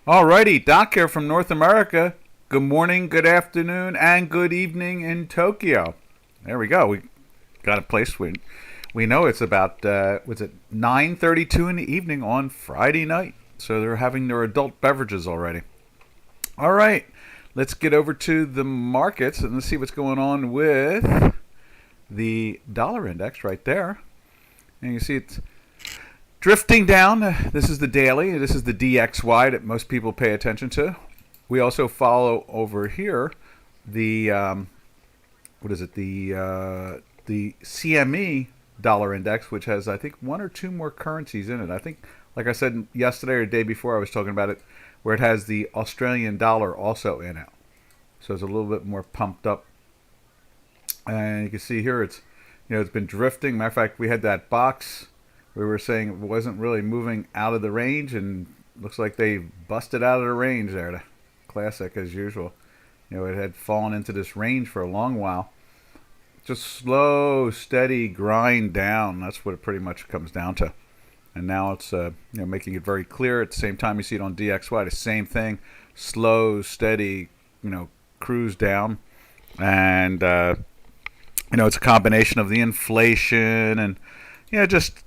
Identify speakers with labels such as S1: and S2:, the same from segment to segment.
S1: Alrighty, Doc here from North America. Good morning, good afternoon, and good evening in Tokyo. There we go. We got a place we know it's about was it 9:32 in the evening on Friday night. So they're having their adult beverages already. All right, let's get over to the markets and let's see what's going on with the dollar index right there. And you see it's drifting down. This is the daily. This is the DXY that most people pay attention to. We also follow over here the what is it? The CME dollar index, which has I think one or two more currencies in it. I think, like I said yesterday or the day before, I was talking about it, where it has the Australian dollar also in it. So it's a little bit more pumped up. And you can see here it's been drifting. Matter of fact, we had that box. We were saying it wasn't really moving out of the range, and looks like they busted out of the range there. Classic as usual. It had fallen into this range for a long while. Just slow, steady grind down. That's what it pretty much comes down to. And now it's making it very clear. At the same time, you see it on DXY, the same thing. Slow, steady, cruise down. And it's a combination of the inflation and just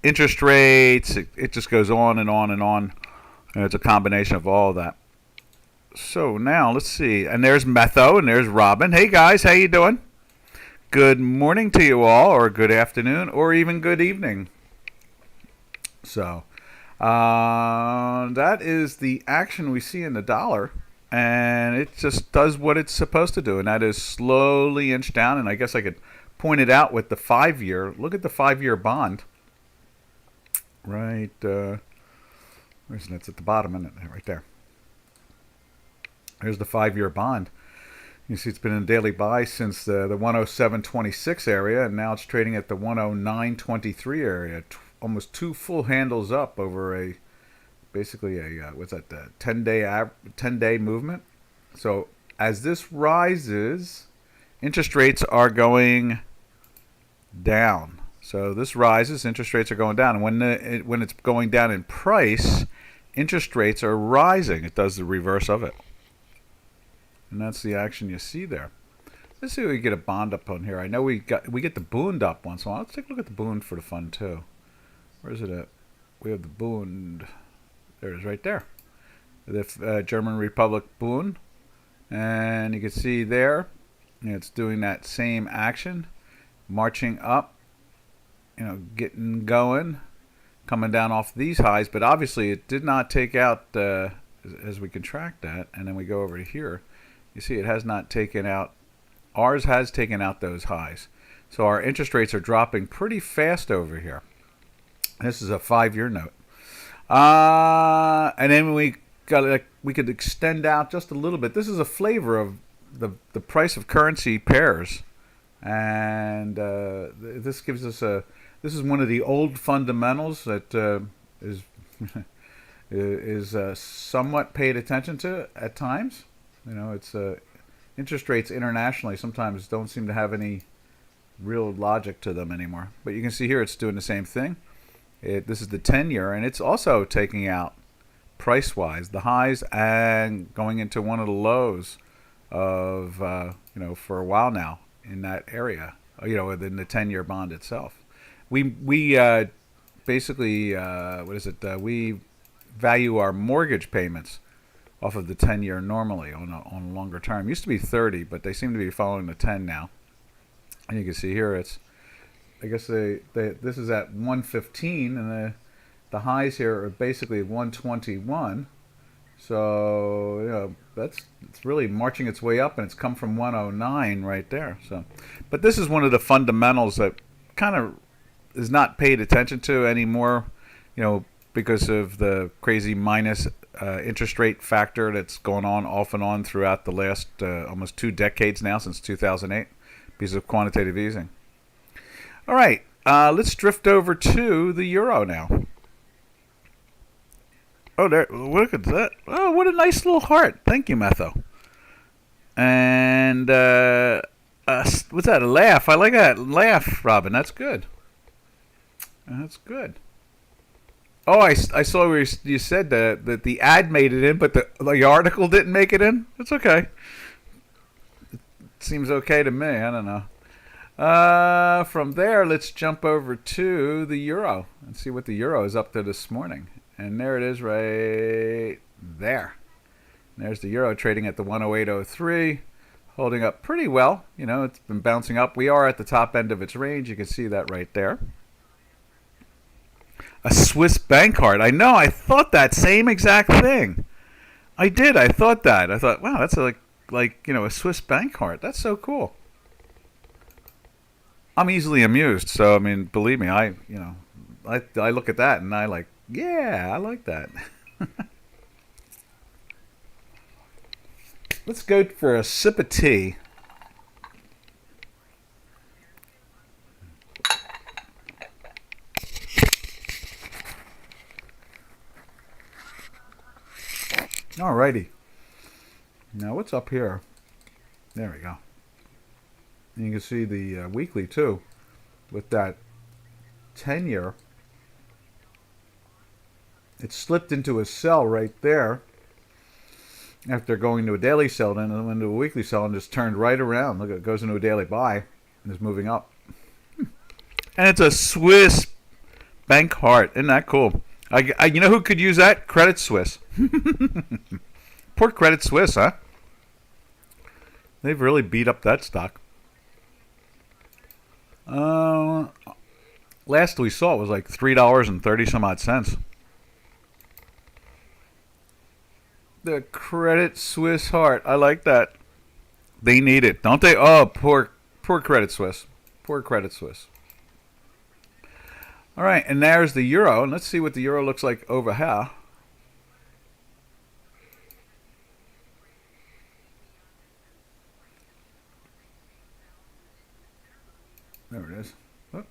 S1: interest rates. It just goes on and on and on. And it's a combination of all of that. So now let's see. And there's Metho and there's Robin. Hey guys, how you doing? Good morning to you all, or good afternoon, or even good evening. So that is the action we see in the dollar. And it just does what it's supposed to do, and that is slowly inch down. And I guess I could point it out with the 5-year. Look at the 5-year bond. Right, where's it? It's at the bottom, isn't it? Right there. Here's the 5-year bond. You see it's been in a daily buy since the 107.26 area, and now it's trading at the 109.23 area. Almost two full handles up over basically a 10-day movement. So as this rises, interest rates are going down. So this rises, interest rates are going down, and when it's going down in price, interest rates are rising. It does the reverse of it, and that's the action you see there. Let's see if we get a bond up on here. I know we get the Bund up once in a while. Let's take a look at the Bund for the fun too. Where is it at? We have the Bund. There it is, right there. The German Republic Bund, and you can see there, it's doing that same action, marching up. Getting going, coming down off these highs, but obviously it did not take out, as we contract that, and then we go over to here, you see it has not taken out, ours has taken out those highs. So our interest rates are dropping pretty fast over here. This is a 5-year note. And then we could extend out just a little bit. This is a flavor of the price of currency pairs. And this gives us this is one of the old fundamentals that is somewhat paid attention to at times. It's interest rates internationally sometimes don't seem to have any real logic to them anymore. But you can see here it's doing the same thing. This is the 10-year, and it's also taking out price-wise the highs and going into one of the lows of for a while now in that area, within the 10-year bond itself. We basically we value our mortgage payments off of the 10-year normally on a longer term. It used to be 30, but they seem to be following the 10 now. And you can see here I guess this is at 115, and the highs here are basically 121. So it's really marching its way up, and it's come from 109 right there. So, but this is one of the fundamentals that kind of is not paid attention to anymore, because of the crazy minus interest rate factor that's going on off and on throughout the last almost 2 decades now, since 2008, because of quantitative easing. All right, let's drift over to the euro now. Oh, there! Look at that! Oh, what a nice little heart. Thank you, Metho. And what's that? A laugh. I like that laugh, Robin. That's good. That's good. Oh, I saw where you said that the ad made it in, but the article didn't make it in. It's okay. Seems okay to me. I don't know. From there, let's jump over to the euro and see what the euro is up to this morning. And there it is right there. There's the euro trading at the 108.03, holding up pretty well. You know, it's been bouncing up. We are at the top end of its range. You can see that right there. A Swiss bank card. I know. I thought that same exact thing. I did. I thought that. I thought, wow, that's like a Swiss bank card. That's so cool. I'm easily amused. So I mean, believe me, I look at that and I like, yeah, I like that. Let's go for a sip of tea. Alrighty. Now what's up here? There we go. And you can see the weekly too, with that 10-year. It slipped into a sell right there after going to a daily sell, then it went into a weekly sell and just turned right around. Look, it goes into a daily buy and is moving up. And it's a Swiss bank heart. Isn't that cool? You know who could use that? Credit Suisse. Poor Credit Suisse, huh? They've really beat up that stock. Last we saw it was like $3.30 some odd cents. The Credit Suisse heart. I like that. They need it, don't they? Oh, poor Credit Suisse. Poor Credit Suisse. All right, and there's the euro. And let's see what the euro looks like over here. There it is. Oh.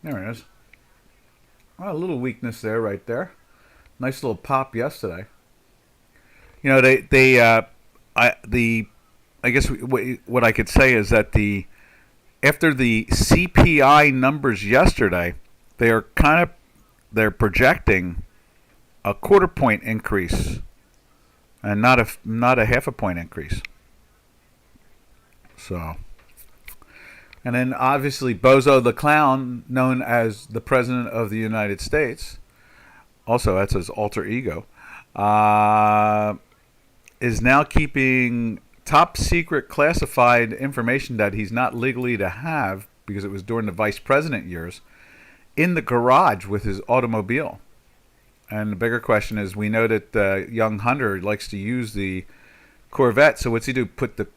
S1: There it is. Oh, a little weakness there, right there. Nice little pop yesterday. You know, I guess what I could say is that after the CPI numbers yesterday, they're projecting a quarter point increase, and not a half a point increase. So, and then obviously Bozo the Clown, known as the President of the United States, also that's his alter ego, is now keeping top secret classified information that he's not legally to have because it was during the vice president years in the garage with his automobile. And the bigger question is, we know that young Hunter likes to use the Corvette. So what's he do? Put the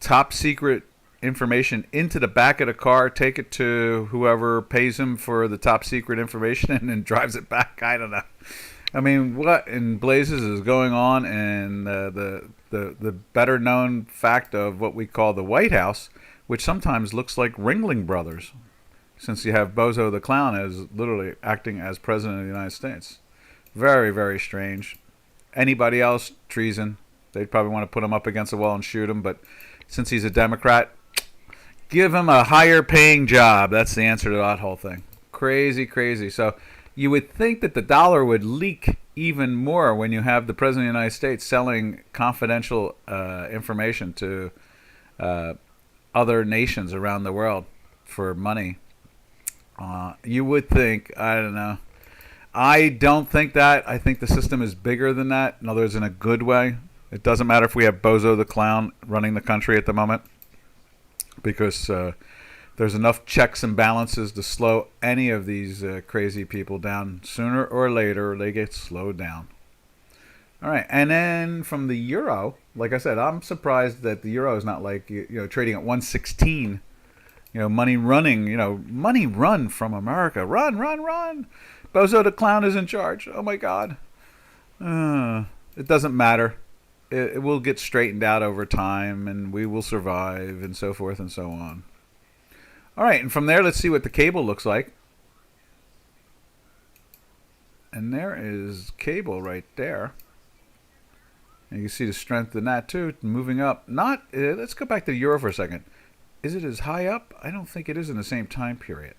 S1: top secret information into the back of the car, take it to whoever pays him for the top secret information, and then drives it back? I don't know. I mean, what in blazes is going on in the better known fact of what we call the White House, which sometimes looks like Ringling Brothers, since you have Bozo the Clown as literally acting as President of the United States. Very, very strange. Anybody else, treason. They'd probably want to put him up against the wall and shoot him, but since he's a Democrat, give him a higher paying job. That's the answer to that whole thing. Crazy, crazy. So you would think that the dollar would leak even more when you have the President of the United States selling confidential information to other nations around the world for money. You would think, I don't know. I don't think that. I think the system is bigger than that. In other words, in a good way. It doesn't matter if we have Bozo the Clown running the country at the moment, because there's enough checks and balances to slow any of these crazy people down. Sooner or later, they get slowed down. All right, and then from the euro, like I said, I'm surprised that the euro is not like trading at 116. Money running. Money run from America. Run, run, run. Bozo the Clown is in charge. Oh my God. It doesn't matter. It will get straightened out over time, and we will survive, and so forth and so on. All right, and from there, let's see what the cable looks like. And there is cable right there. And you can see the strength in that too, moving up. Let's go back to the euro for a second. Is it as high up? I don't think it is in the same time period.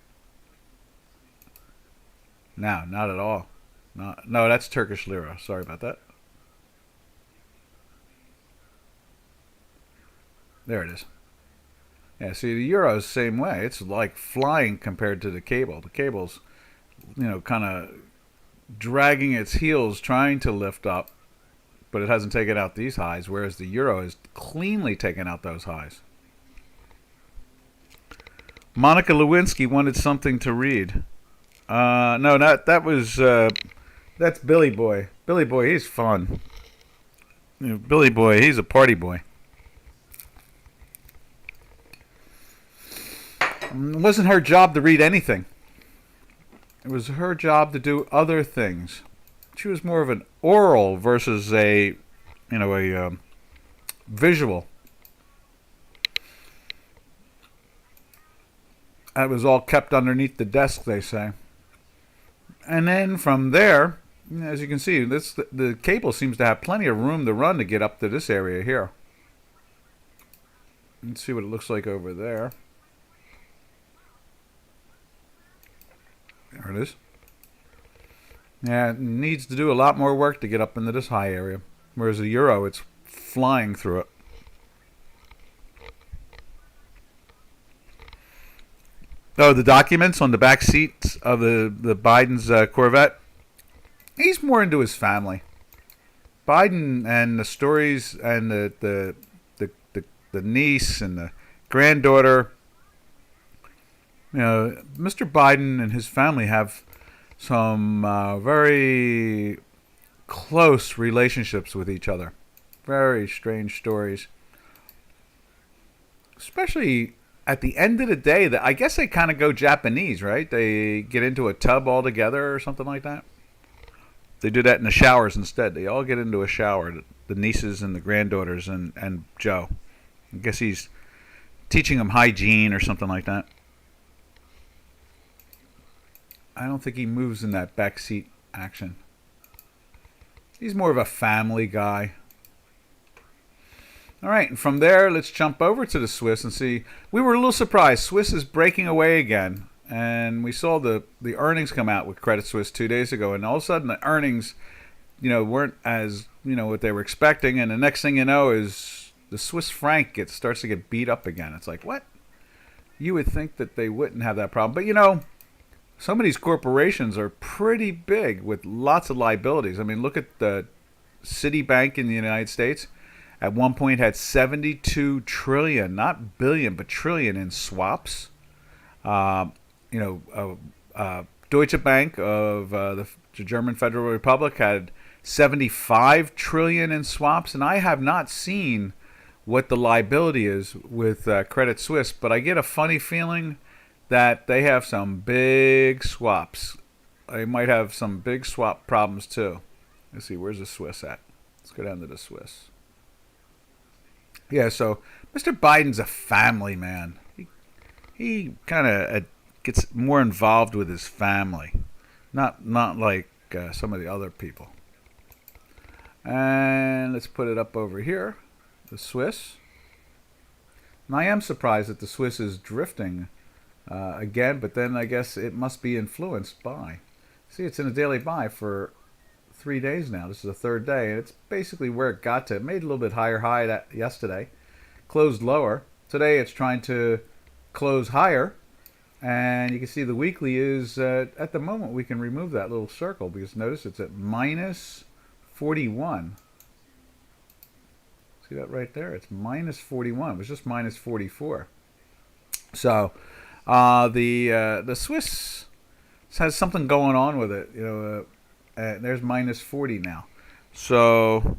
S1: No, not at all. No, that's Turkish lira. Sorry about that. There it is. Yeah, see, the euro's same way. It's like flying compared to the cable. The cable's, kind of dragging its heels trying to lift up, but it hasn't taken out these highs, whereas the euro has cleanly taken out those highs. Monica Lewinsky wanted something to read. No, that was that's Billy Boy. Billy Boy, he's fun. Billy Boy, he's a party boy. It wasn't her job to read anything. It was her job to do other things. She was more of an oral versus a visual. That was all kept underneath the desk, they say. And then from there, as you can see, the cable seems to have plenty of room to run to get up to this area here. Let's see what it looks like over there. There it is. Yeah, it needs to do a lot more work to get up into this high area. Whereas the euro, it's flying through it. Oh, the documents on the back seats of the Biden's Corvette. He's more into his family. Biden and the stories and the niece and the granddaughter. Mr. Biden and his family have some very close relationships with each other. Very strange stories. Especially at the end of the day, that I guess they kind of go Japanese, right? They get into a tub all together or something like that. They do that in the showers instead. They all get into a shower, the nieces and the granddaughters and Joe. I guess he's teaching them hygiene or something like that. I don't think he moves in that backseat action. He's more of a family guy. All right, and from there, let's jump over to the Swiss and see. We were a little surprised. Swiss is breaking away again. And we saw the earnings come out with Credit Suisse 2 days ago. And all of a sudden, the earnings, weren't as, what they were expecting. And the next thing you know is the Swiss franc starts to get beat up again. It's like, what? You would think that they wouldn't have that problem. But, some of these corporations are pretty big with lots of liabilities. I mean, look at the Citibank in the United States. At one point had 72 trillion, not billion, but trillion in swaps. Deutsche Bank of the German Federal Republic had 75 trillion in swaps. And I have not seen what the liability is with Credit Suisse, but I get a funny feeling that they have some big swaps. They might have some big swap problems too. Let's see, where's the Swiss at? Let's go down to the Swiss. Yeah, so Mr. Biden's a family man. He kind of gets more involved with his family, not like some of the other people. And let's put it up over here, the Swiss. And I am surprised that the Swiss is drifting again, but then I guess it must be influenced by. See, it's in a daily buy for 3 days now. This is the third day, and it's basically where it got to. It made a little bit higher high yesterday, closed lower. Today it's trying to close higher, and you can see the weekly is, at the moment, we can remove that little circle because notice it's at minus 41. See that right there? It's minus 41. It was just minus 44. So the Swiss has something going on with it. There's minus 40 now. So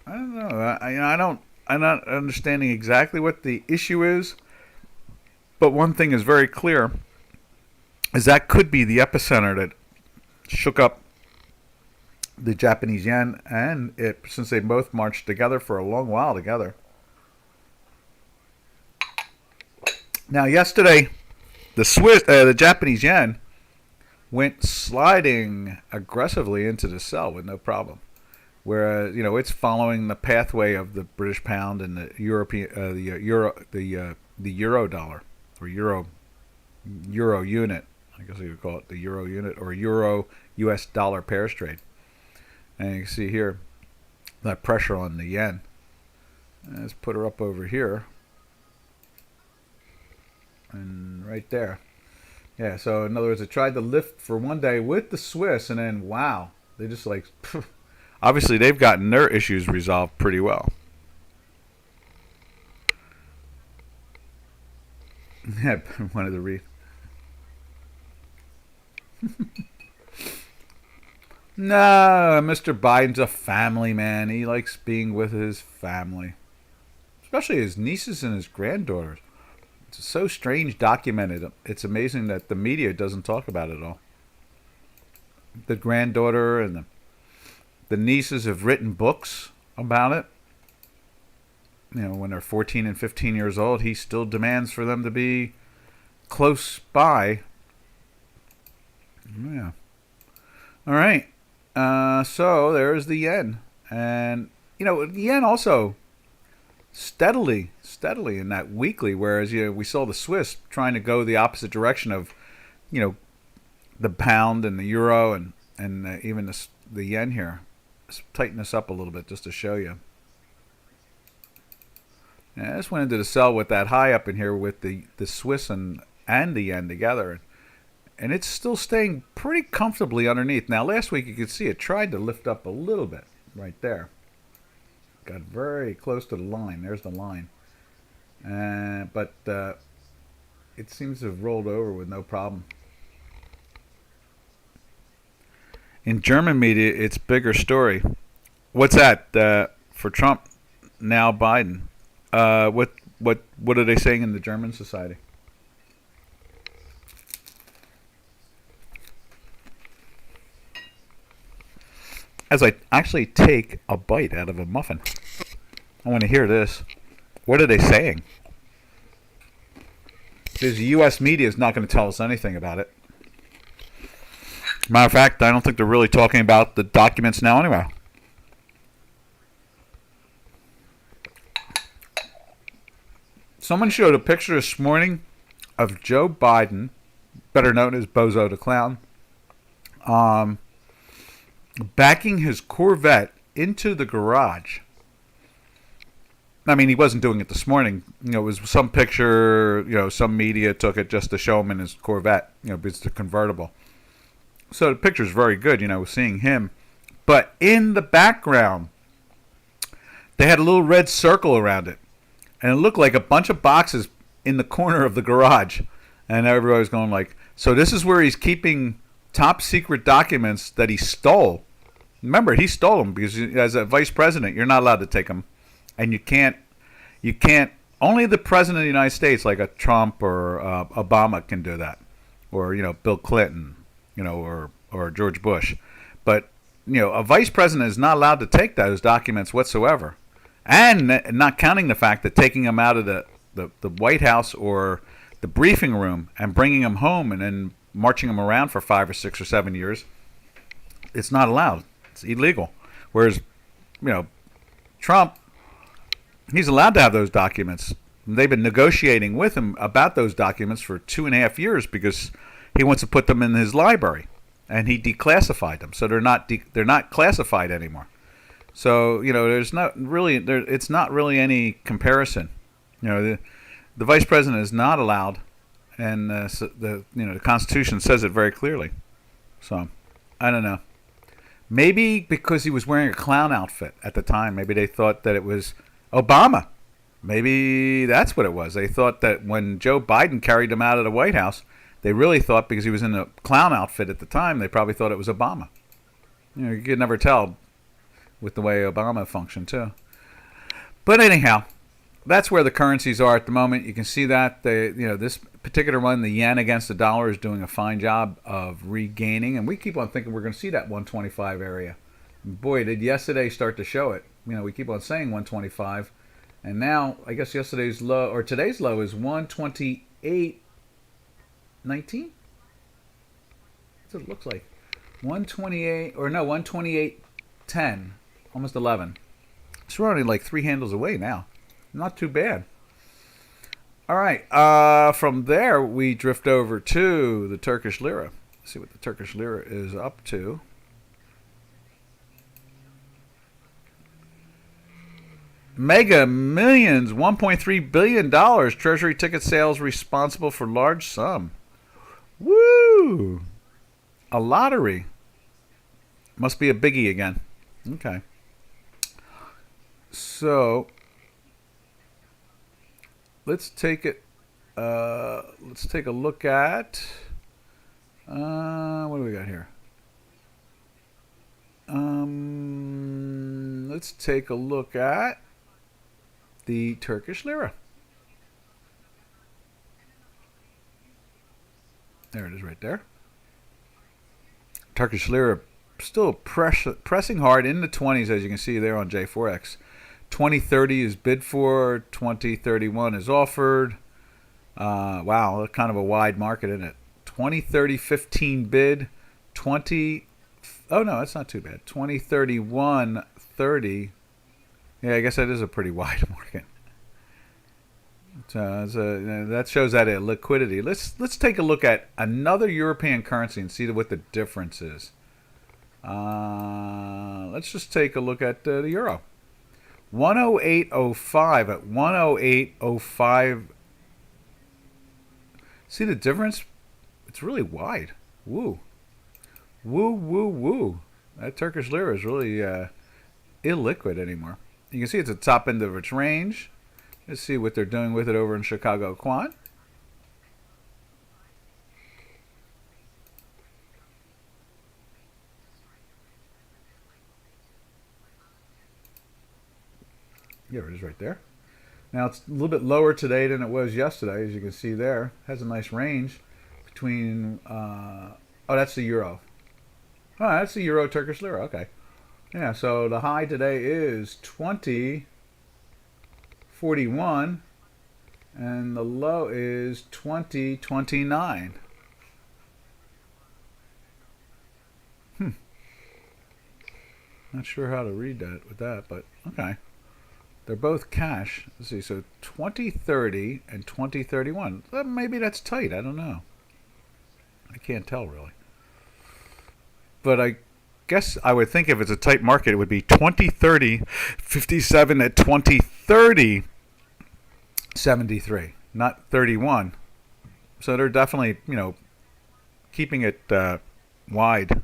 S1: I don't know. I'm not understanding exactly what the issue is. But one thing is very clear, is that could be the epicenter that shook up the Japanese yen and it, since they both marched together for a long while together. Now yesterday, the Japanese yen went sliding aggressively into the sell with no problem. whereas it's following the pathway of the British pound and the European the euro dollar or euro unit. I guess you would call it the euro unit or euro U.S. dollar pairs trade. And you can see here that pressure on the yen. Let's put her up over here. And right there. Yeah, so in other words, it tried to lift for one day with the Swiss, and then, wow, they just like, obviously they've gotten their issues resolved pretty well. Yeah, I wanted to read. No, Mr. Biden's a family man. He likes being with his family, especially his nieces and his granddaughters. It's so strange documented. It's amazing that the media doesn't talk about it at all. The granddaughter and the nieces have written books about it. When they're 14 and 15 years old, he still demands for them to be close by. Yeah. All right. So there's the yen. And, the yen also steadily in that weekly, whereas we saw the Swiss trying to go the opposite direction of the pound and the euro and even the yen here. Let's tighten this up a little bit just to show you. Yeah, I just went into the sell with that high up in here with the Swiss and the yen together, and it's still staying pretty comfortably underneath. Now last week you could see it tried to lift up a little bit right there. Got very close to the line. There's the line. But it seems to have rolled over with no problem. In German media, it's bigger story. What's that for Trump? Now Biden. What are they saying in the German society? As I actually take a bite out of a muffin, I want to hear this. What are they saying? Because the U.S. media is not going to tell us anything about it. Matter of fact, I don't think they're really talking about the documents now anyway. Someone showed a picture this morning of Joe Biden, better known as Bozo the Clown, backing his Corvette into the garage. I mean, he wasn't doing it this morning. It was some picture, some media took it just to show him in his Corvette, it's a convertible. So the picture's very good, seeing him. But in the background, they had a little red circle around it. And it looked like a bunch of boxes in the corner of the garage. And everybody was going like, so this is where he's keeping top secret documents that he stole. Remember, he stole them because as a vice president, you're not allowed to take them. And you can't, only the president of the United States, like a Trump or Obama can do that. Or, Bill Clinton, or George Bush. But, a vice president is not allowed to take those documents whatsoever. And not counting the fact that taking them out of the White House or the briefing room and bringing them home and then marching them around for 5 or 6 or 7 years, it's not allowed. It's illegal. Whereas, Trump, he's allowed to have those documents. They've been negotiating with him about those documents for 2.5 years because he wants to put them in his library, and he declassified them, so they're not classified anymore. So there's not really it's not really any comparison. The vice president is not allowed, and the Constitution says it very clearly. So I don't know. Maybe because he was wearing a clown outfit at the time, maybe they thought that it was Obama. Maybe that's what it was. They thought that when Joe Biden carried him out of the White House, they really thought because he was in a clown outfit at the time, they probably thought it was Obama. You could never tell with the way Obama functioned too. But anyhow, that's where the currencies are at the moment. You can see that this particular one, the yen against the dollar, is doing a fine job of regaining, and we keep on thinking we're going to see that 125 area. Boy, did yesterday start to show it. We keep on saying 125, and now I guess yesterday's low or today's low is 128.19. That's what it looks like. 128 or no 128.10. almost 11. So we're only like 3 handles away now. Not too bad. All right. From there, we drift over to the Turkish lira. Let's see what the Turkish lira is up to. Mega Millions, $1.3 billion. Treasury ticket sales responsible for large sum. Woo! A lottery. Must be a biggie again. Okay. So, let's take it. Let's take a look at. What do we got here? Let's take a look at the Turkish lira. There it is right there. Turkish lira still pressing hard in the 20s, as you can see there on J4X. 2030 is bid for, 2031 is offered. Wow, kind of a wide market, isn't it? 2030 15 bid, 20. Oh no, that's not too bad. 2031 30. Yeah, I guess that is a pretty wide market. That shows that liquidity. Let's take a look at another European currency and see what the difference is. Let's just take a look at the euro. 108.05 at 108.05. See the difference? It's really wide. Woo. Woo, woo, woo. That Turkish lira is really illiquid anymore. You can see it's at the top end of its range. Let's see what they're doing with it over in Chicago Quant. There it is right there. Now it's a little bit lower today than it was yesterday, as you can see there. It has a nice range between, oh, that's the euro. Oh, that's the euro Turkish lira, okay. Yeah, so the high today is 20.41 and the low is 20.29. Not sure how to read that with that, but okay. They're both cash. Let's see, so 2030 and 2031. Maybe that's tight, I don't know. I can't tell really. But I guess I would think if it's a tight market, it would be 2030 57 at 2030 73, not 31. So they're definitely, keeping it wide,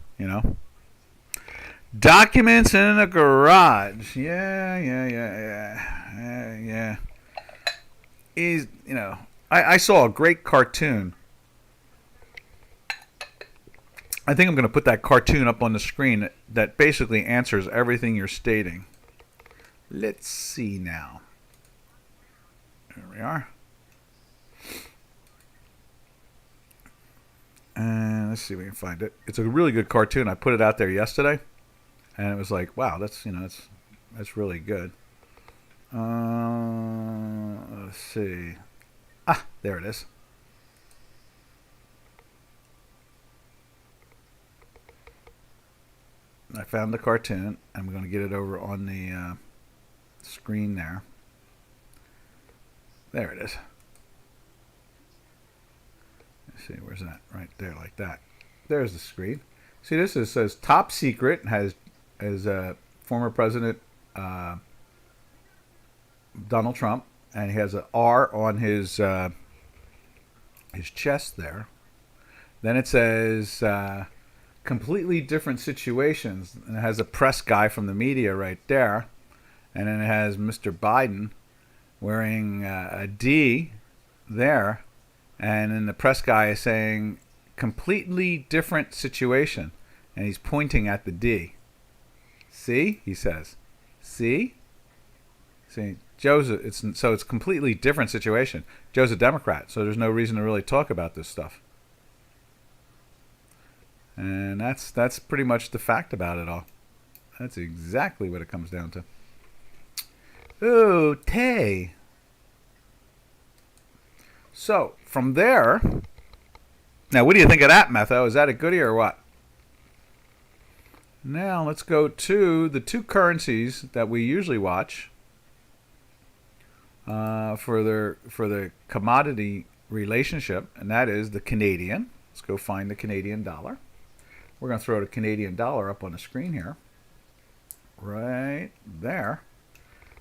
S1: Documents in a garage. Yeah. I saw a great cartoon. I think I'm going to put that cartoon up on the screen that basically answers everything you're stating. Let's see now. There we are. And let's see if we can find it. It's a really good cartoon. I put it out there yesterday, and it was like, wow, that's really good. Let's see. There it is. I found the cartoon. I'm going to get it over on the screen there. There it is. Let's see, where's that? Right there, like that. There's the screen. See, this says top secret. Has former President Donald Trump, and he has an R on his chest there. Then it says completely different situations, and it has a press guy from the media right there, and then it has Mr. Biden wearing a D there, and then the press guy is saying completely different situation, and he's pointing at the D. See, he says. See, Joe's it's completely different situation. Joe's a Democrat, so there's no reason to really talk about this stuff. And that's pretty much the fact about it all. That's exactly what it comes down to. Ooh, Tay. So from there, now what do you think of that, Metho? Is that a goodie or what? Now let's go to the two currencies that we usually watch for the commodity relationship, and that is the Canadian. Let's go find the Canadian dollar. We're going to throw the Canadian dollar up on the screen here, right there.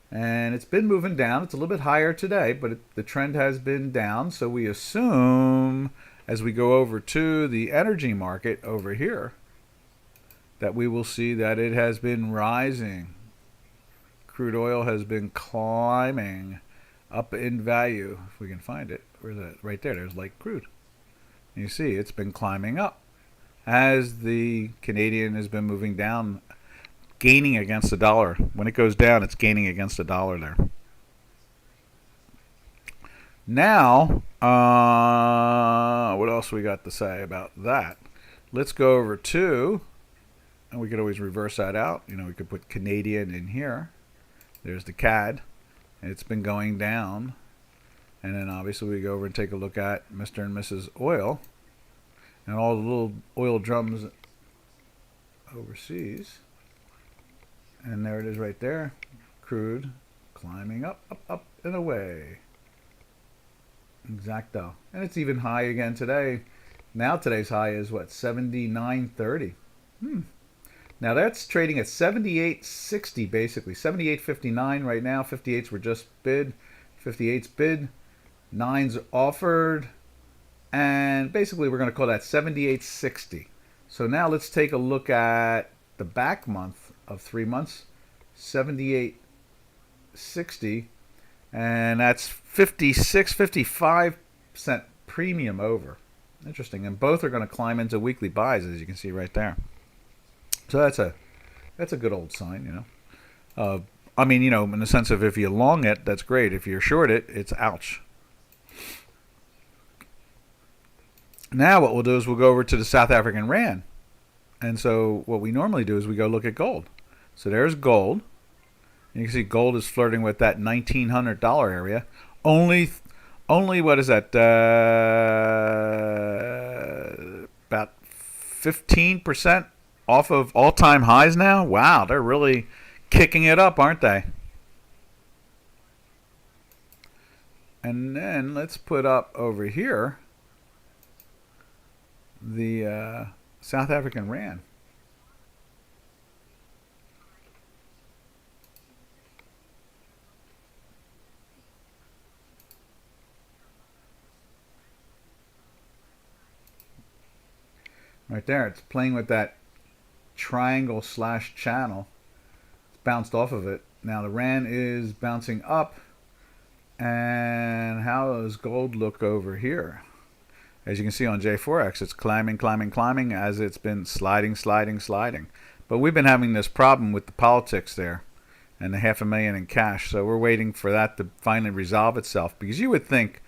S1: And it's been moving down. It's a little bit higher today, but the trend has been down. So we assume as we go over to the energy market over here that we will see that it has been rising. Crude oil has been climbing up in value. If we can find it. Where's that? Right there. There's light crude. You see it's been climbing up as the Canadian has been moving down, gaining against the dollar. When it goes down, it's gaining against the dollar there. Now, what else we got to say about that? Let's go over to, and we could always reverse that out. You know, we could put Canadian in here. There's the CAD. It's been going down. And then obviously we go over and take a look at Mr. and Mrs. Oil. And all the little oil drums overseas. And there it is right there. Crude climbing up, up, up, and away. Exacto. And it's even high again today. Now today's high is what? 79.30. Now that's trading at 78.60 basically. 78.59 right now. 58s were just bid. 58's bid. 9's offered. And basically we're going to call that 78.60. So now let's take a look at the back month of 3 months, 78.60, and that's 55% premium over. Interesting, and both are going to climb into weekly buys, as you can see right there. So that's a good old sign, you know. I mean, you know, in the sense of if you long it, that's great. If you're short it, it's ouch. Now what we'll do is we'll go over to the South African Rand. And so what we normally do is we go look at gold. So there's gold. And you can see gold is flirting with that $1,900 area. Only what is that? About 15% off of all-time highs now. Wow, they're really kicking it up, aren't they? And then let's put up over here the South African Rand. Right there, it's playing with that triangle / channel. It's bounced off of it. Now the Rand is bouncing up. And how does gold look over here? As you can see on J4X, it's climbing, climbing, climbing as it's been sliding, sliding, sliding. But we've been having this problem with the politics there and the $500,000 in cash. So we're waiting for that to finally resolve itself. Because you would think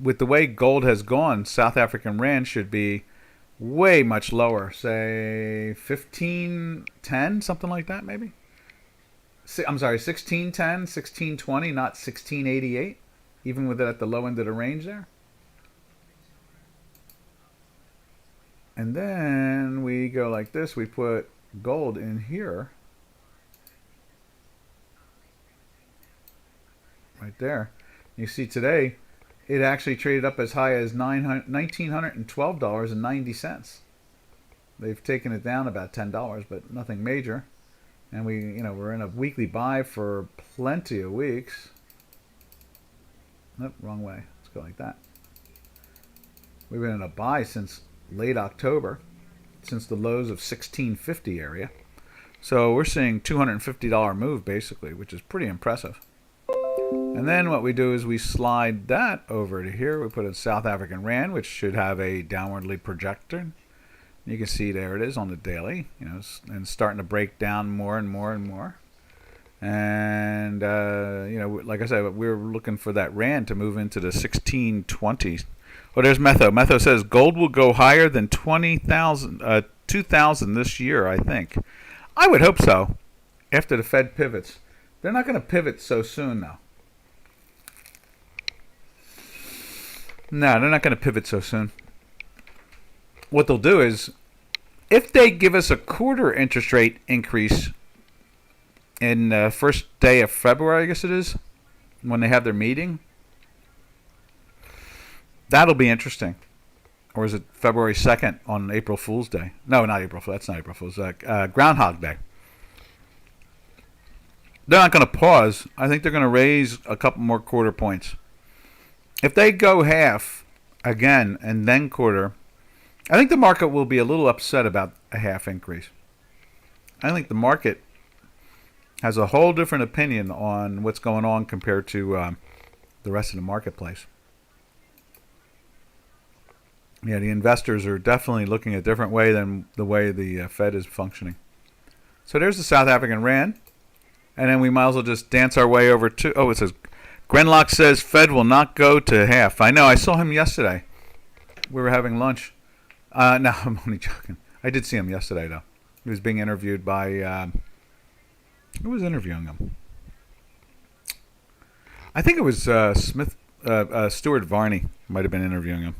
S1: with the way gold has gone, South African Rand should be way much lower. Say 15.10, something like that maybe? I'm sorry, 16.10, 16.20, not 16.88, even with it at the low end of the range there. And then we go like this. We put gold in here. Right there. You see today, it actually traded up as high as $1,912.90. They've taken it down about $10, but nothing major. And we're in a weekly buy for plenty of weeks. Nope, wrong way. Let's go like that. We've been in a buy since late October, since the lows of 1650 area. So we're seeing $250 move basically, which is pretty impressive. And then what we do is we slide that over to here. We put a South African Rand, which should have a downwardly projected. You can see there it is on the daily, and starting to break down more and more and more. And like I said, we're looking for that Rand to move into the 1620s. Oh, there's Metho. Metho says gold will go higher than 2,000 this year, I think. I would hope so. After the Fed pivots, they're not going to pivot so soon, though. No, they're not going to pivot so soon. What they'll do is If they give us a quarter interest rate increase in the first day of February, I guess it is, when they have their meeting, that'll be interesting. Or is it February 2nd on April Fool's Day? No, not April Fool's. That's not April Fool's. Groundhog Day. They're not going to pause. I think they're going to raise a couple more quarter points. If they go half again and then quarter, I think the market will be a little upset about a half increase. I think the market has a whole different opinion on what's going on compared to the rest of the marketplace. Yeah, the investors are definitely looking a different way than the way the Fed is functioning. So there's the South African Rand. And then we might as well just dance our way over to... Oh, it says... Grenlock says Fed will not go to half. I know, I saw him yesterday. We were having lunch. No, I'm only joking. I did see him yesterday, though. He was being interviewed by... who was interviewing him? I think it was Stuart Varney might have been interviewing him.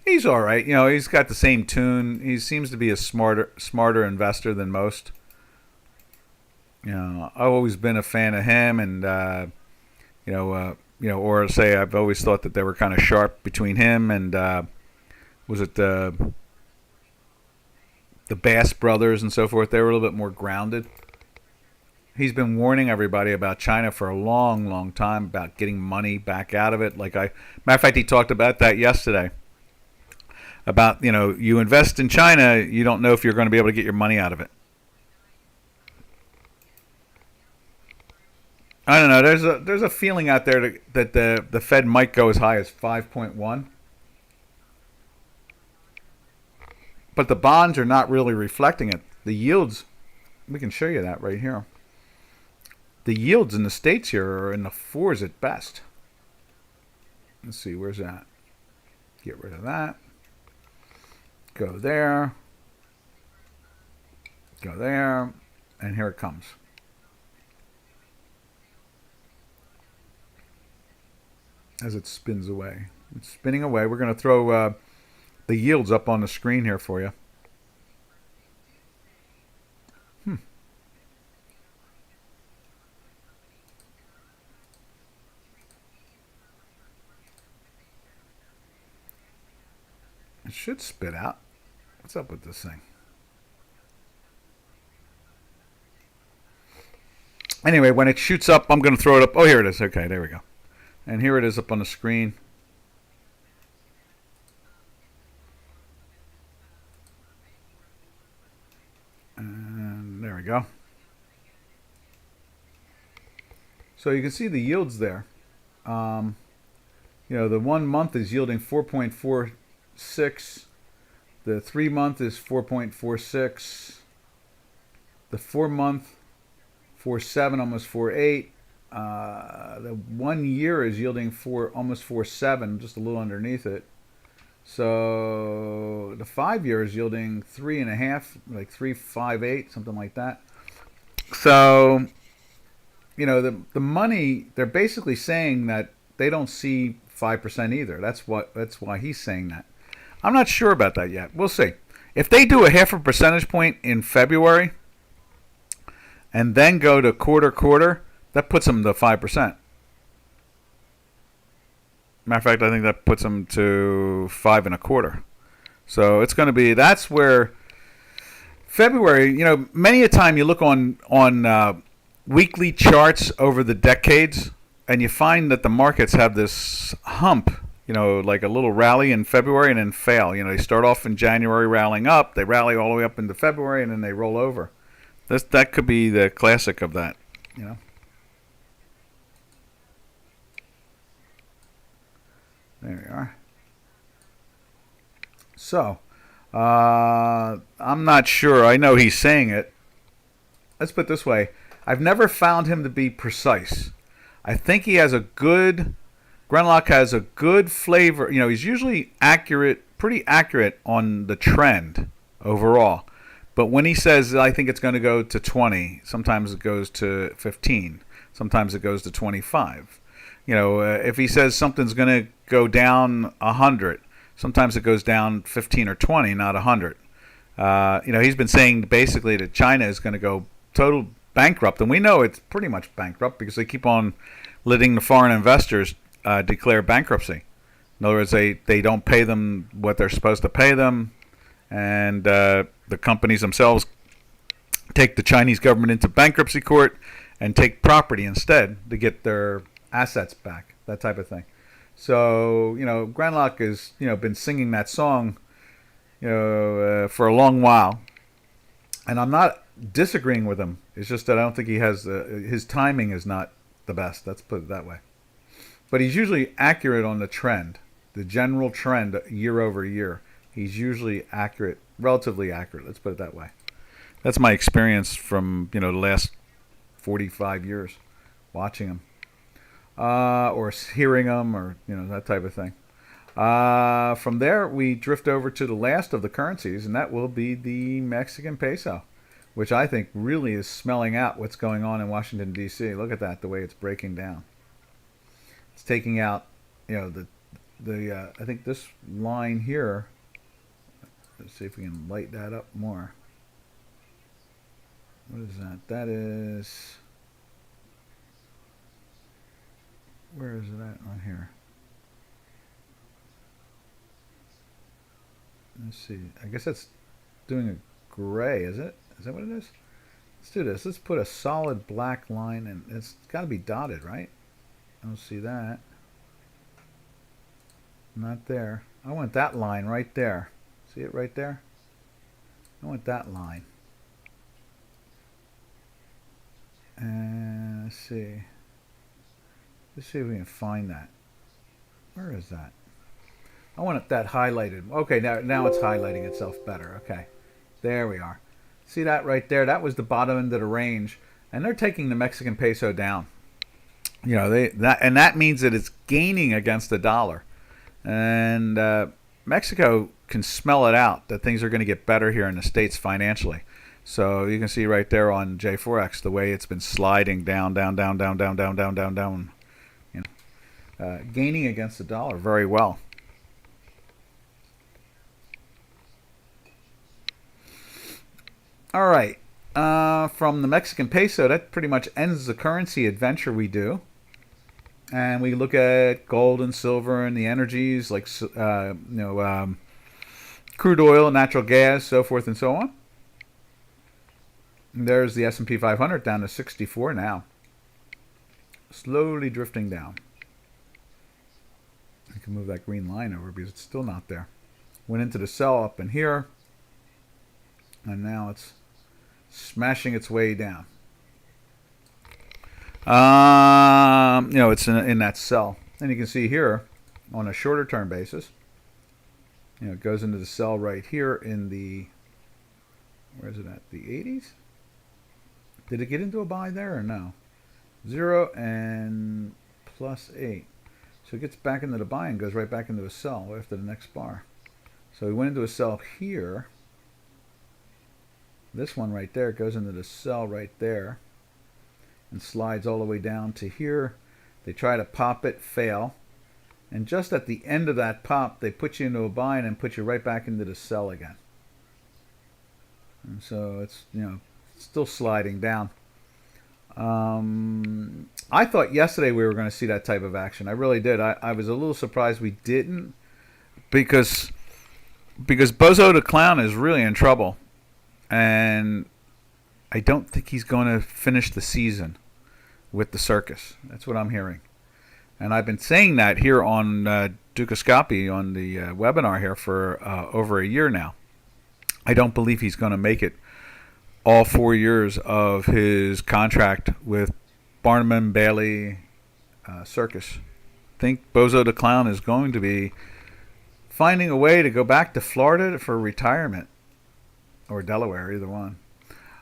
S1: He's all right. You know, he's got the same tune. He seems to be a smarter investor than most. You know, I've always been a fan of him, and or say I've always thought that they were kind of sharp between him and was it the Bass brothers and so forth. They were a little bit more grounded. He's been warning everybody about China for a long, long time about getting money back out of it. Matter of fact, he talked about that yesterday. About, you invest in China, you don't know if you're going to be able to get your money out of it. I don't know. There's a feeling out there that the Fed might go as high as 5.1. But the bonds are not really reflecting it. The yields, we can show you that right here. The yields in the States here are in the 4s at best. Let's see, where's that? Get rid of that. Go there. Go there. And here it comes. As it spins away. It's spinning away. We're going to throw the yields up on the screen here for you. It should spit out. What's up with this thing? Anyway, when it shoots up, I'm going to throw it up. Oh, here it is. Okay, there we go. And here it is up on the screen. And there we go. So you can see the yields there. The 1 month is yielding 4.46. The 3 month is 4.46. The 4 month, 4.7, almost 4.8. The 1 year is yielding almost 4.7, just a little underneath it. So the 5 year is yielding 3.5, like 3.58, something like that. So, the money, they're basically saying that they don't see 5% either. That's why he's saying that. I'm not sure about that yet. We'll see. If they do a 0.5 percentage point in February and then go to quarter, that puts them to 5%. Matter of fact, I think that puts them to 5.25. So it's going to be, that's where February, many a time you look on weekly charts over the decades and you find that the markets have this hump, like a little rally in February and then fail. They start off in January rallying up, they rally all the way up into February, and then they roll over. That could be the classic of that, There we are. So, I'm not sure. I know he's saying it. Let's put it this way. I've never found him to be precise. I think he has Grenlock has a good flavor. He's usually pretty accurate on the trend overall. But when he says, I think it's going to go to 20, sometimes it goes to 15, sometimes it goes to 25. If he says something's going to go down 100, sometimes it goes down 15 or 20, not 100. He's been saying basically that China is going to go total bankrupt, and we know it's pretty much bankrupt because they keep on letting the foreign investors declare bankruptcy. In other words, they don't pay them what they're supposed to pay them, and the companies themselves take the Chinese government into bankruptcy court and take property instead to get their assets back, that type of thing. So, Granlock has, been singing that song, for a long while. And I'm not disagreeing with him. It's just that I don't think he has, his timing is not the best. Let's put it that way. But he's usually accurate on the trend, the general trend year over year. He's usually accurate, relatively accurate. Let's put it that way. That's my experience from, the last 45 years watching him. Or hearing him, or, that type of thing. From there, we drift over to the last of the currencies, and that will be the Mexican peso, which I think really is smelling out what's going on in Washington, D.C. Look at that, the way it's breaking down. It's taking out, I think this line here, let's see if we can light that up more. What is that? That is, where is it at on here? Let's see. I guess that's doing a gray, is it? Is that what it is? Let's do this. Let's put a solid black line, and it's got to be dotted, right? I don't see that. Not there. I want that line right there. See it right there? I want that line. And let's see. Let's see if we can find that. Where is that? I want that highlighted. Okay, now it's highlighting itself better. Okay, there we are. See that right there? That was the bottom end of the range, and they're taking the Mexican peso down. That means that it's gaining against the dollar, and Mexico can smell it out that things are going to get better here in the States financially. So you can see right there on J4X the way it's been sliding down, gaining against the dollar very well. All right, from the Mexican peso, that pretty much ends the currency adventure we do. And we look at gold and silver and the energies like, crude oil, natural gas, so forth and so on. And there's the S&P 500 down to 64 now. Slowly drifting down. I can move that green line over because it's still not there. Went into the sell up in here. And now it's smashing its way down. It's in that sell. And you can see here on a shorter term basis, it goes into the sell right here in the, where is it at? The 80s? Did it get into a buy there or no? 0 and +8. So it gets back into the buy and goes right back into a sell after the next bar. So we went into a sell here. This one right there goes into the sell right there and slides all the way down to here. They try to pop it, fail. And just at the end of that pop, they put you into a buy and then put you right back into the sell again. And so it's, still sliding down. I thought yesterday we were going to see that type of action. I really did. I was a little surprised we didn't because Bozo the Clown is really in trouble. And I don't think he's going to finish the season with the circus. That's what I'm hearing. And I've been saying that here on Dukascopy on the webinar here for over a year now. I don't believe he's going to make it all 4 years of his contract with Barnum and Bailey Circus. I think Bozo the Clown is going to be finding a way to go back to Florida for retirement. Or Delaware, either one.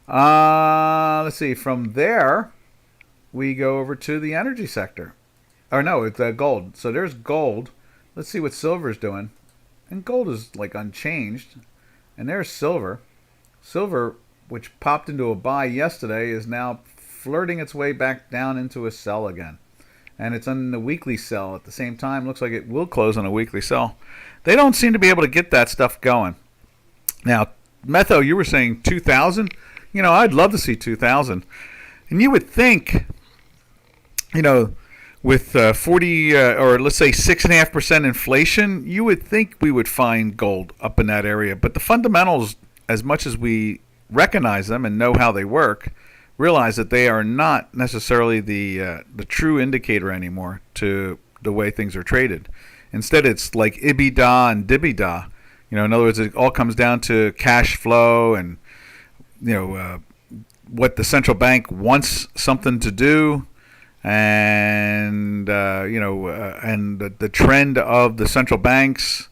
S1: Let's see. From there, we go over to the energy sector. Or no, it's gold. So there's gold. Let's see what silver's doing. And gold is like unchanged. And there's silver. Silver, which popped into a buy yesterday, is now flirting its way back down into a sell again. And it's on the weekly sell at the same time. Looks like it will close on a weekly sell. They don't seem to be able to get that stuff going. Now, Metho, you were saying 2,000. I'd love to see 2,000. And you would think, you know, with 40 or let's say 6.5% inflation, you would think we would find gold up in that area. But the fundamentals, as much as we recognize them and know how they work, realize that they are not necessarily the true indicator anymore to the way things are traded. Instead, it's like ibida and dibida. In other words, it all comes down to cash flow and what the central bank wants something to do, and and the trend of the central banks.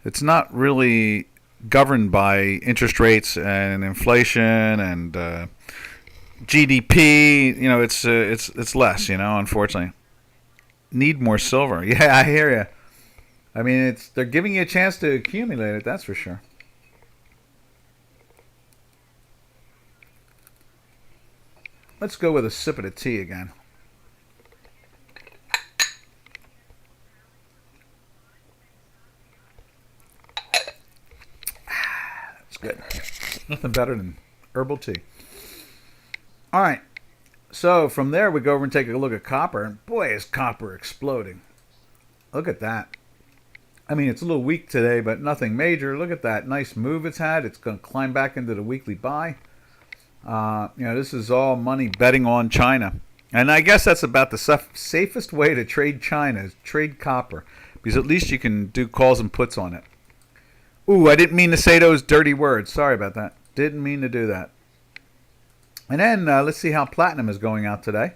S1: It's not really governed by interest rates and inflation and GDP. It's less. Unfortunately, need more silver. Yeah, I hear you. I mean, they're giving you a chance to accumulate it. That's for sure. Let's go with a sip of the tea again. That's good. Nothing better than herbal tea. All right. So from there, we go over and take a look at copper. And boy, is copper exploding. Look at that. I mean, it's a little weak today, but nothing major. Look at that nice move it's had. It's going to climb back into the weekly buy. This is all money betting on China. And I guess that's about the safest way to trade China is trade copper, because at least you can do calls and puts on it. Ooh, I didn't mean to say those dirty words. Sorry about that. Didn't mean to do that. And then let's see how platinum is going out today.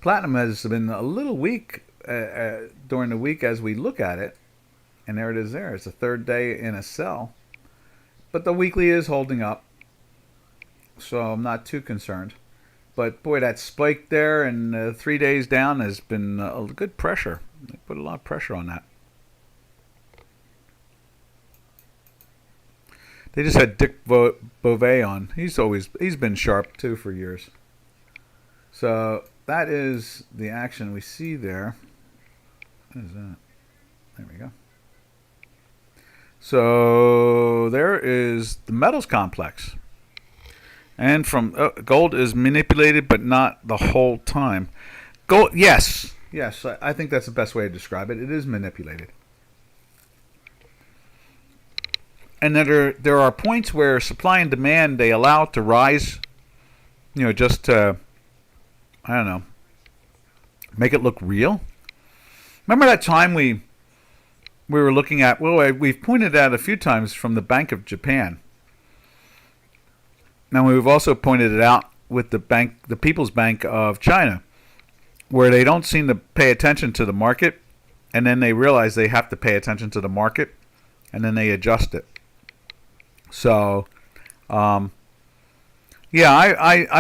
S1: Platinum has been a little weak during the week as we look at it. And there it is there. It's the third day in a sell. But the weekly is holding up. So I'm not too concerned. But boy, that spike there and 3 days down has been a good pressure. They put a lot of pressure on that. They just had Dick Beauvais on. He's been sharp too for years. So that is the action we see there. What is that? There we go. So there is the metals complex. And from gold is manipulated, but not the whole time. Gold, yes. I think that's the best way to describe it. It is manipulated. And there are points where supply and demand, they allow it to rise, just to, I don't know, make it look real. Remember that time we were looking at, we've pointed out a few times from the Bank of Japan. Now we've also pointed it out with the People's Bank of China, where they don't seem to pay attention to the market, and then they realize they have to pay attention to the market, and then they adjust it. So, I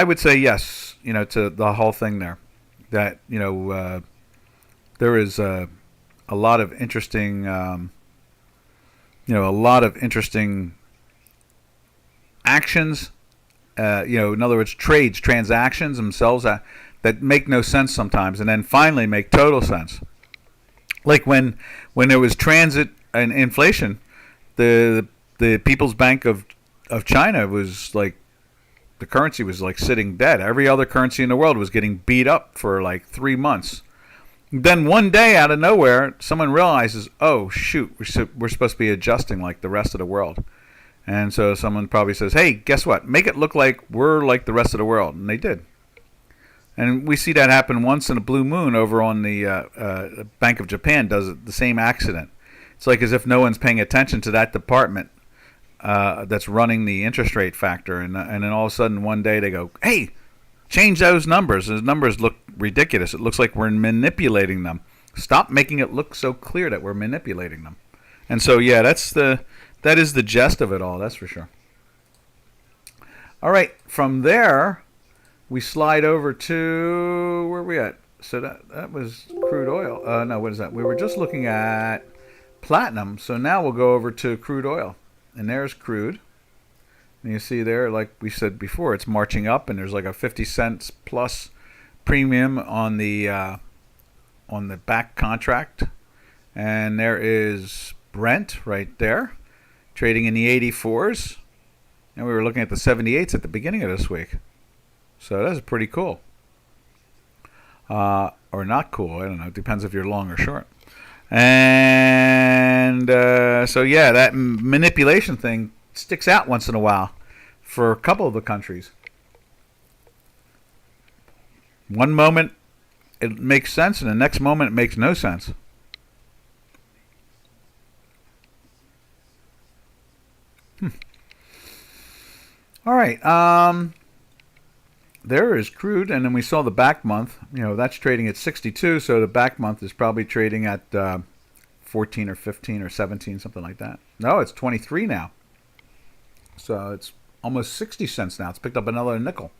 S1: would say yes, to the whole thing there. That, there is a lot of interesting, actions. In other words, transactions themselves that make no sense sometimes, and then finally make total sense. Like when there was transit and inflation, the People's Bank of China was like, the currency was like sitting dead. Every other currency in the world was getting beat up for like 3 months. Then one day, out of nowhere, someone realizes, oh shoot, we're supposed to be adjusting like the rest of the world. And so someone probably says, hey, guess what? Make it look like we're like the rest of the world. And they did. And we see that happen once in a blue moon over on the Bank of Japan does the same accident. It's like as if no one's paying attention to that department that's running the interest rate factor. And then all of a sudden one day they go, hey, change those numbers. Those numbers look ridiculous. It looks like we're manipulating them. Stop making it look so clear that we're manipulating them. And so, yeah, that is the gist of it all, that's for sure. All right, from there, we slide over to, where are we at? So that was crude oil. No, what is that? We were just looking at platinum, so now we'll go over to crude oil. And there's crude. And you see there, like we said before, it's marching up, and there's like a 50 cents plus premium on the back contract. And there is Brent right there, trading in the 84s. And we were looking at the 78s at the beginning of this week. So that's pretty cool. Or not cool. I don't know. It depends if you're long or short. And so, yeah, that manipulation thing sticks out once in a while for a couple of the countries. One moment it makes sense, and the next moment it makes no sense. All right. There is crude, and then we saw the back month. That's trading at 62, so the back month is probably trading at 14 or 15 or 17, something like that. No, it's 23 now. So it's almost 60 cents now. It's picked up another nickel.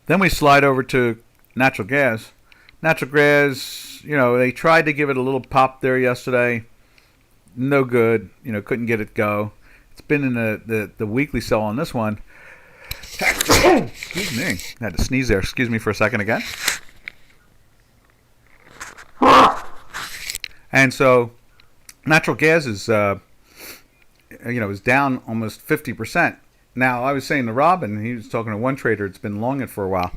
S1: Then we slide over to natural gas. Natural gas, they tried to give it a little pop there yesterday. No good. Couldn't get it go. It's been in the weekly sell on this one. Excuse me. I had to sneeze there. Excuse me for a second again. And so natural gas is, is down almost 50%. Now, I was saying to Robin, he was talking to one trader, it's been long it for a while,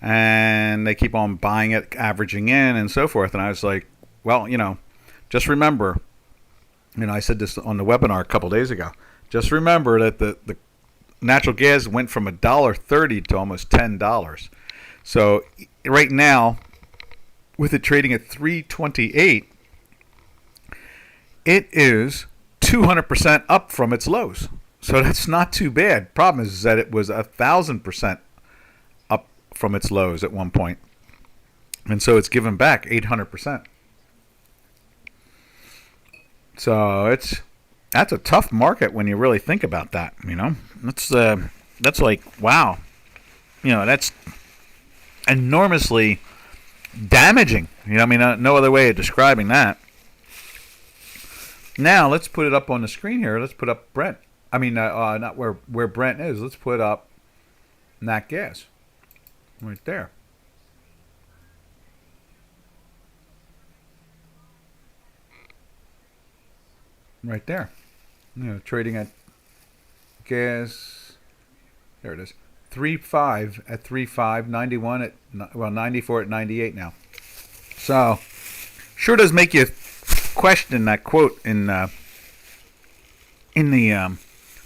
S1: and they keep on buying it, averaging in, and so forth. And I was like, well, just remember, I said this on the webinar a couple days ago, just remember that the natural gas went from $1.30 to almost $10. So right now, with it trading at $3.28, it is 200% up from its lows. So that's not too bad. Problem is that it was 1,000% up from its lows at one point. And so it's given back 800%. So that's a tough market when you really think about that, That's like, wow. That's enormously damaging. No other way of describing that. Now, let's put it up on the screen here. Let's put up Brent. Not where Brent is. Let's put up nat gas. Right there. Right there. Trading at gas. There it is. 3.5 at 3.5, 91 at 94 at 98 now. So, sure does make you question that quote in the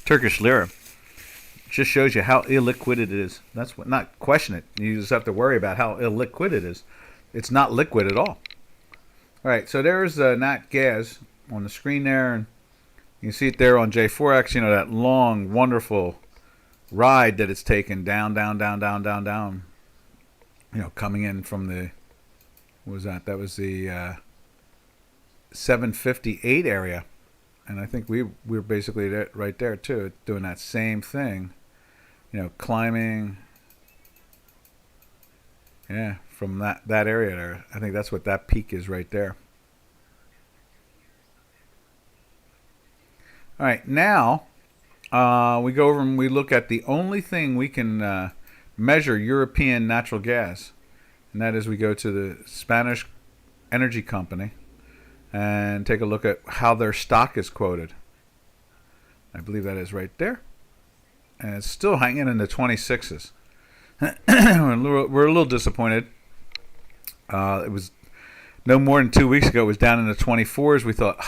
S1: Turkish lira. It just shows you how illiquid it is. That's what, not question it. You just have to worry about how illiquid it is. It's not liquid at all. All right, so there's nat gas on the screen there, and you can see it there on J4X. That long, wonderful ride that it's taken down, down, down, down, down, down. Coming in from the, what was that? That was the 758 area. And I think we're basically right there too, doing that same thing, climbing, from that area there. I think that's what that peak is right there. All right, now we go over and we look at the only thing we can measure European natural gas, and that is we go to the Spanish energy company and take a look at how their stock is quoted. I believe that is right there. And it's still hanging in the 26s. We're a little disappointed. It was no more than 2 weeks ago. It was down in the 24s. We thought,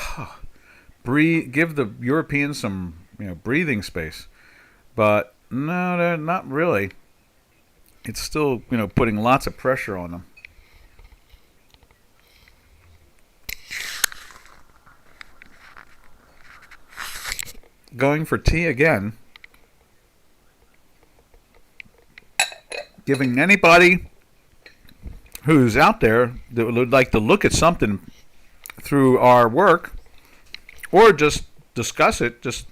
S1: give the Europeans some breathing space. But no, not really. It's still putting lots of pressure on them. Going for tea again. Giving anybody who's out there that would like to look at something through our work or just discuss it, just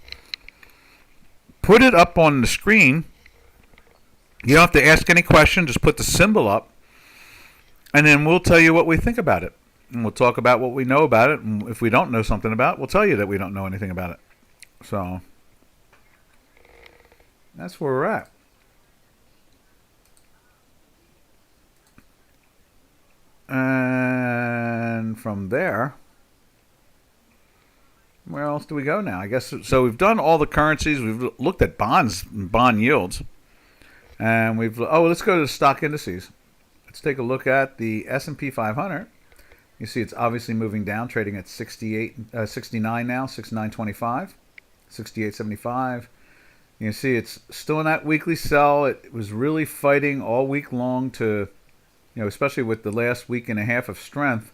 S1: put it up on the screen. You don't have to ask any question, just put the symbol up, and then we'll tell you what we think about it. And we'll talk about what we know about it, and if we don't know something about it, we'll tell you that we don't know anything about it. So that's where we're at. And from there, Where else do we go now? I guess so. We've done all the currencies. We've looked at bonds, bond yields, and let's go to the stock indices. Let's take a look at the S&P 500. You see, it's obviously moving down, trading at 69 now, 69.25, 68.75. You see, it's still in that weekly sell. It was really fighting all week long to, especially with the last week and a half of strength.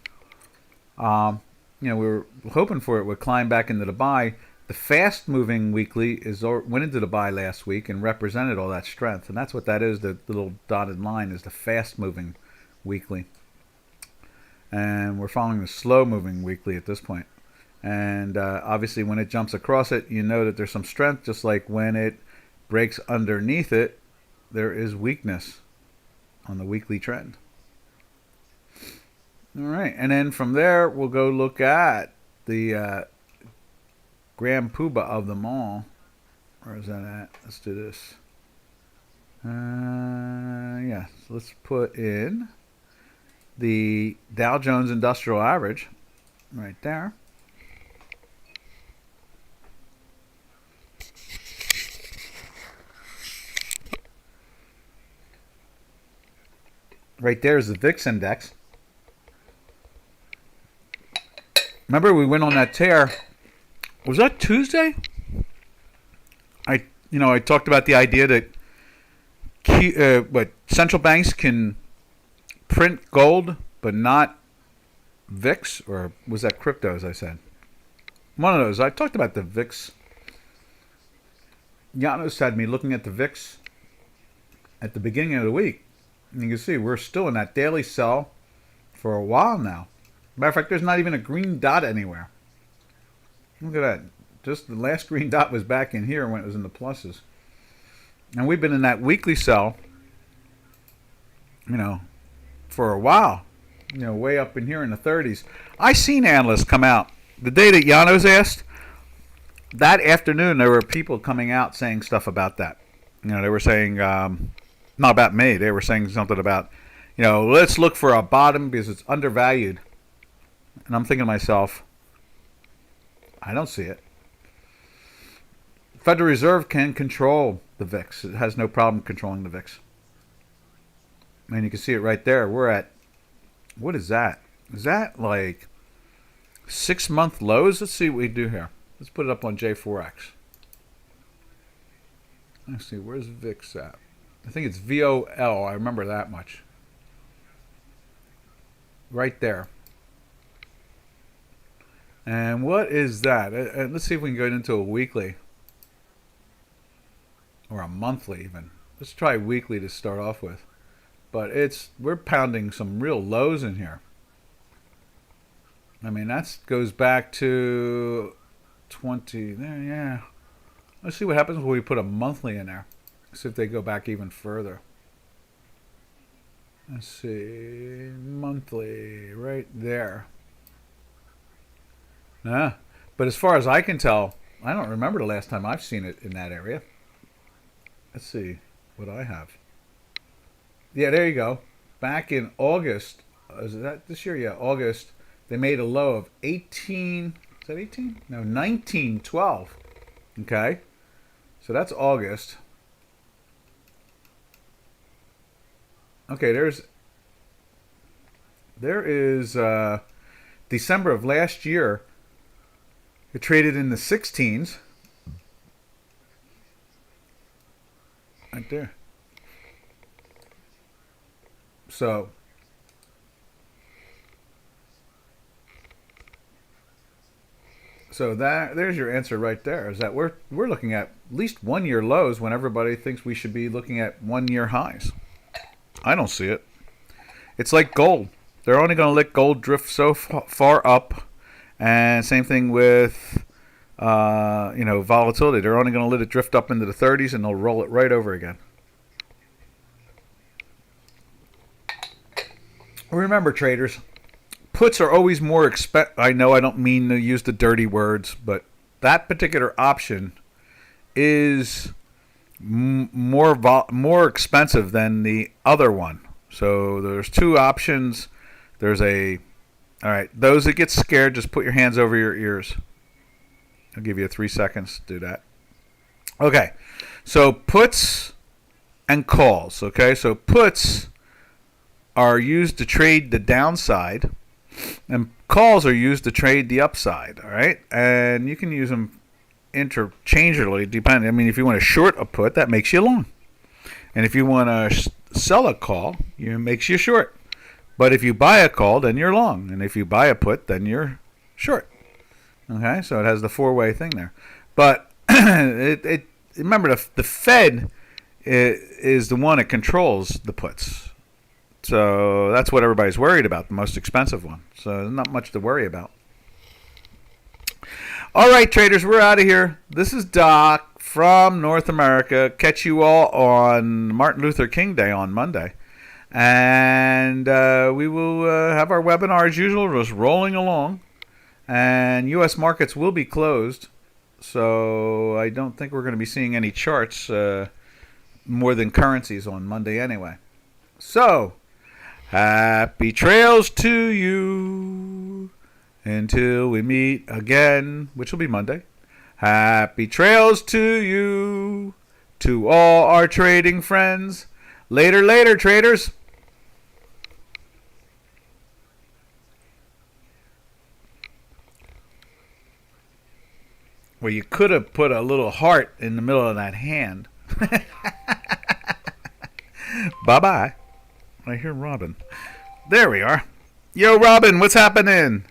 S1: We were hoping for it would climb back into the buy. The fast-moving weekly went into the buy last week and represented all that strength, and that's what that is. The little dotted line is the fast-moving weekly, and we're following the slow-moving weekly at this point. And obviously, when it jumps across it, you know that there's some strength. Just like when it breaks underneath it, there is weakness on the weekly trend. All right, and then from there, we'll go look at the Grand Poobah of them all. Where is that at? Let's do this. So let's put in the Dow Jones Industrial Average right there. Right there is the VIX index. Remember, we went on that tear. Was that Tuesday? I talked about the idea that central banks can print gold, but not VIX, or was that crypto? As I said, one of those. I talked about the VIX. Janos had me looking at the VIX at the beginning of the week, and you can see we're still in that daily sell for a while now. Matter of fact, there's not even a green dot anywhere. Look at that. Just the last green dot was back in here when it was in the pluses. And we've been in that weekly sell, for a while. Way up in here in the 30s. I seen analysts come out. The day that Janos asked, that afternoon there were people coming out saying stuff about that. They were saying, not about me, they were saying something about, let's look for a bottom because it's undervalued. And I'm thinking to myself, I don't see it. Federal Reserve can control the VIX. It has no problem controlling the VIX. And you can see it right there. We're at, what is that? Is that like 6-month lows? Let's see what we do here. Let's put it up on J4X. Let's see, where's VIX at? I think it's VOL. I remember that much. Right there. And what is that? Let's see if we can go into a weekly. Or a monthly even. Let's try weekly to start off with. But we're pounding some real lows in here. I mean, that goes back to 20 there, yeah. Let's see what happens when we put a monthly in there. See if they go back even further. Let's see, monthly right there. But as far as I can tell, I don't remember the last time I've seen it in that area. Let's see what I have. Yeah, there you go. Back in August, is that this year? Yeah, August, they made a low of 18, is that 18? No, 19.12. Okay, so that's August. Okay, there is December of last year. It traded in the 16s. Right there. So there's your answer right there. Is that we're looking at least 1 year lows when everybody thinks we should be looking at 1 year highs. I don't see it. It's like gold. They're only going to let gold drift so far up. And same thing with, volatility. They're only going to let it drift up into the 30s, and they'll roll it right over again. Remember, traders, puts are always more expensive. I know I don't mean to use the dirty words, but that particular option is more expensive than the other one. So there's two options. All right, those that get scared, just put your hands over your ears. I'll give you 3 seconds to do that. Okay, so puts and calls. Okay, so puts are used to trade the downside, and calls are used to trade the upside. All right, and you can use them interchangeably, depending. I mean, if you want to short a put, that makes you long, and if you want to sell a call, it makes you short. But if you buy a call, then you're long, and if you buy a put, then you're short. Okay, so it has the four-way thing there. But remember, the Fed is the one that controls the puts. So that's what everybody's worried about, the most expensive one. So there's not much to worry about. All right, traders, we're out of here. This is Doc from North America. Catch you all on Martin Luther King Day on Monday. And we will have our webinar as usual, just rolling along. And U.S. markets will be closed. So I don't think we're going to be seeing any charts more than currencies on Monday anyway. So, happy trails to you until we meet again, which will be Monday. Happy trails to you, to all our trading friends. Later, later, traders. Well, you could have put a little heart in the middle of that hand. Bye-bye. I hear Robin. There we are. Yo, Robin, what's happening?